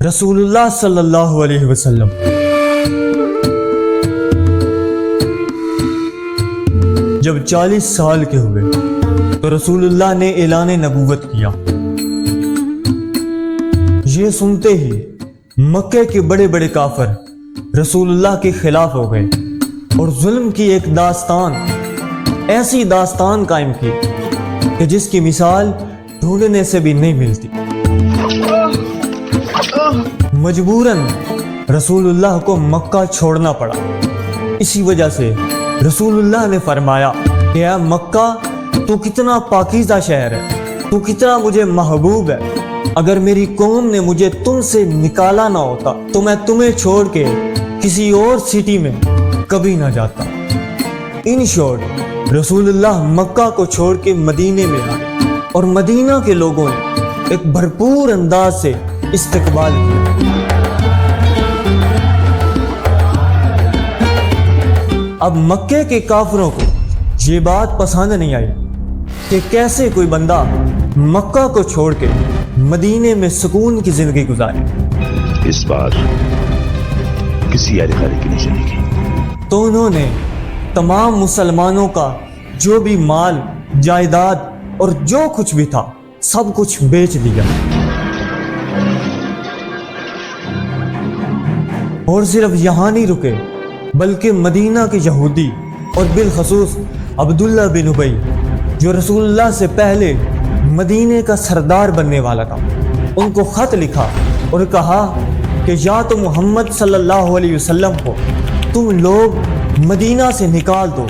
رسول اللہ صلی اللہ علیہ وسلم جب 40 سال کے ہوئے تو رسول اللہ نے اعلان نبوت کیا۔ یہ سنتے ہی مکے کے بڑے بڑے کافر رسول اللہ کے خلاف ہو گئے اور ظلم کی ایک داستان، ایسی داستان قائم کی کہ جس کی مثال ڈھونڈنے سے بھی نہیں ملتی۔ مجبوراً رسول اللہ کو مکہ چھوڑنا پڑا۔ اسی وجہ سے رسول اللہ نے فرمایا کہ اے مکہ، تو کتنا پاکیزہ شہر ہے، تو کتنا مجھے محبوب ہے، اگر میری قوم نے مجھے تم سے نکالا نہ ہوتا تو میں تمہیں چھوڑ کے کسی اور سٹی میں کبھی نہ جاتا۔ ان شارٹ رسول اللہ مکہ کو چھوڑ کے مدینے میں آئے اور مدینہ کے لوگوں نے ایک بھرپور انداز سے استقبال کیا۔ اب مکے کے کافروں کو یہ بات پسند نہیں آئی کہ کیسے کوئی بندہ مکہ کو چھوڑ کے مدینے میں سکون کی زندگی گزارے۔ اس بار کسی اہل خیر کی نہیں چلے گی۔ تو انہوں نے تمام مسلمانوں کا جو بھی مال، جائیداد اور جو کچھ بھی تھا سب کچھ بیچ دیا، اور صرف یہاں نہیں رکے بلکہ مدینہ کے یہودی اور بالخصوص عبداللہ بن ابی جو رسول اللہ سے پہلے مدینے کا سردار بننے والا تھا، ان کو خط لکھا اور کہا کہ یا تو محمد صلی اللہ علیہ وسلم کو تم لوگ مدینہ سے نکال دو،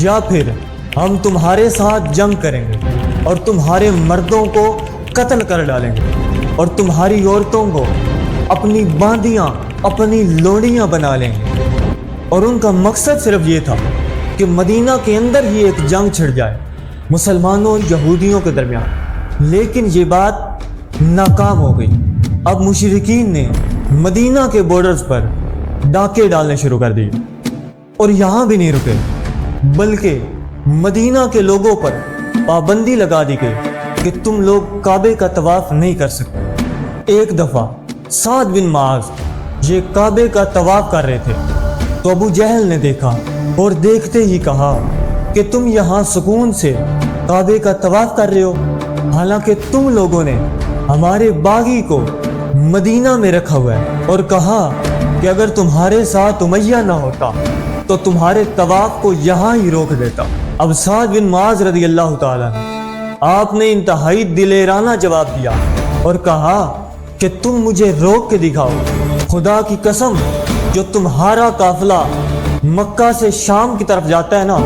یا پھر ہم تمہارے ساتھ جنگ کریں گے اور تمہارے مردوں کو قتل کر ڈالیں گے اور تمہاری عورتوں کو اپنی باندیاں، اپنی لوڑیاں بنا لیں گے۔ اور ان کا مقصد صرف یہ تھا کہ مدینہ کے اندر ہی ایک جنگ چھڑ جائے مسلمانوں اور یہودیوں کے درمیان، لیکن یہ بات ناکام ہو گئی۔ اب مشرکین نے مدینہ کے بارڈرز پر ڈاکے ڈالنے شروع کر دیے اور یہاں بھی نہیں رکے بلکہ مدینہ کے لوگوں پر پابندی لگا دی گئی کہ تم لوگ کعبے کا طواف نہیں کر سکتے۔ ایک دفعہ سعد بن معاذ یہ کعبے کا طواف کر رہے تھے تو ابو جہل نے دیکھا اور دیکھتے ہی کہا کہ تم یہاں سکون سے کعبے کا طواف کر رہے ہو، حالانکہ تم لوگوں نے ہمارے باغی کو مدینہ میں رکھا ہوا ہے، اور کہا کہ اگر تمہارے ساتھ امیہ نہ ہوتا تو تمہارے طواف کو یہاں ہی روک دیتا۔ اب سعد بن معاذ رضی اللہ تعالیٰ آپ نے انتہائی دلیرانہ جواب دیا اور کہا کہ تم مجھے روک کے دکھاؤ، خدا کی قسم جو تمہارا قافلہ مکہ سے شام کی طرف جاتا ہے نا،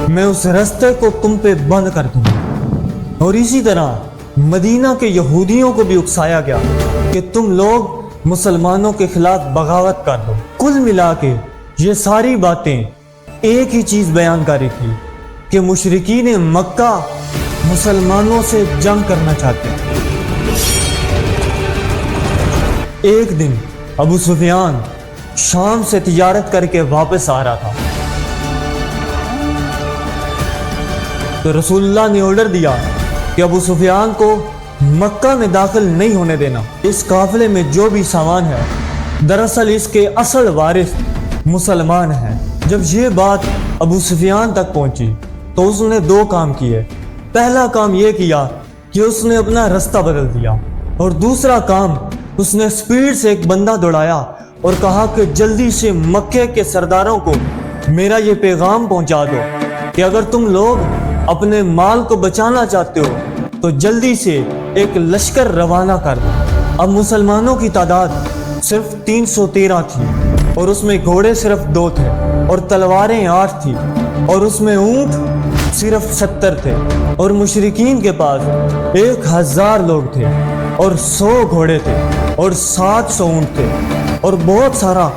میں اس رستے کو تم پہ بند کر دوں۔ اور اسی طرح مدینہ کے یہودیوں کو بھی اکسایا گیا کہ تم لوگ مسلمانوں کے خلاف بغاوت کر دو۔ کل ملا کے یہ ساری باتیں ایک ہی چیز بیان کر رہی تھی کہ مشرکین مکہ مسلمانوں سے جنگ کرنا چاہتے ہیں۔ ایک دن ابو سفیان شام سے تجارت کر کے واپس آ رہا تھا تو رسول اللہ نے آرڈر دیا کہ ابو سفیان کو مکہ میں داخل نہیں ہونے دینا۔ اس قافلے میں جو بھی سامان ہے دراصل اس کے اصل وارث مسلمان ہیں۔ جب یہ بات ابو سفیان تک پہنچی تو اس نے دو کام کیے۔ پہلا کام یہ کیا کہ اس نے اپنا رستہ بدل دیا، اور دوسرا کام اس نے سپیڈ سے ایک بندہ دوڑایا اور کہا کہ جلدی سے مکے کے سرداروں کو میرا یہ پیغام پہنچا دو کہ اگر تم لوگ اپنے مال کو بچانا چاہتے ہو تو جلدی سے ایک لشکر روانہ کر دو۔ اب مسلمانوں کی تعداد صرف 313 تھی، اور اس میں گھوڑے صرف 2 تھے، اور تلواریں 8 تھی، اور اس میں اونٹ صرف 70 تھے، اور مشرکین کے پاس 1000 لوگ تھے، اور 100 گھوڑے تھے، اور 700 اونٹ تھے، اور بہت سارا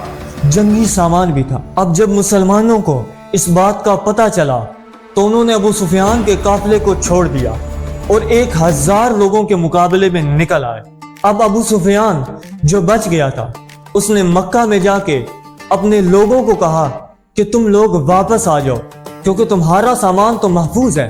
جنگی سامان بھی تھا۔ اب جب مسلمانوں کو اس بات کا پتہ چلا تو انہوں نے ابو سفیان کے قافلے کو چھوڑ دیا اور 1000 لوگوں کے مقابلے میں نکل آئے۔ اب ابو سفیان جو بچ گیا تھا اس نے مکہ میں جا کے اپنے لوگوں کو کہا کہ تم لوگ واپس آ جاؤ کیونکہ تمہارا سامان تو محفوظ ہے۔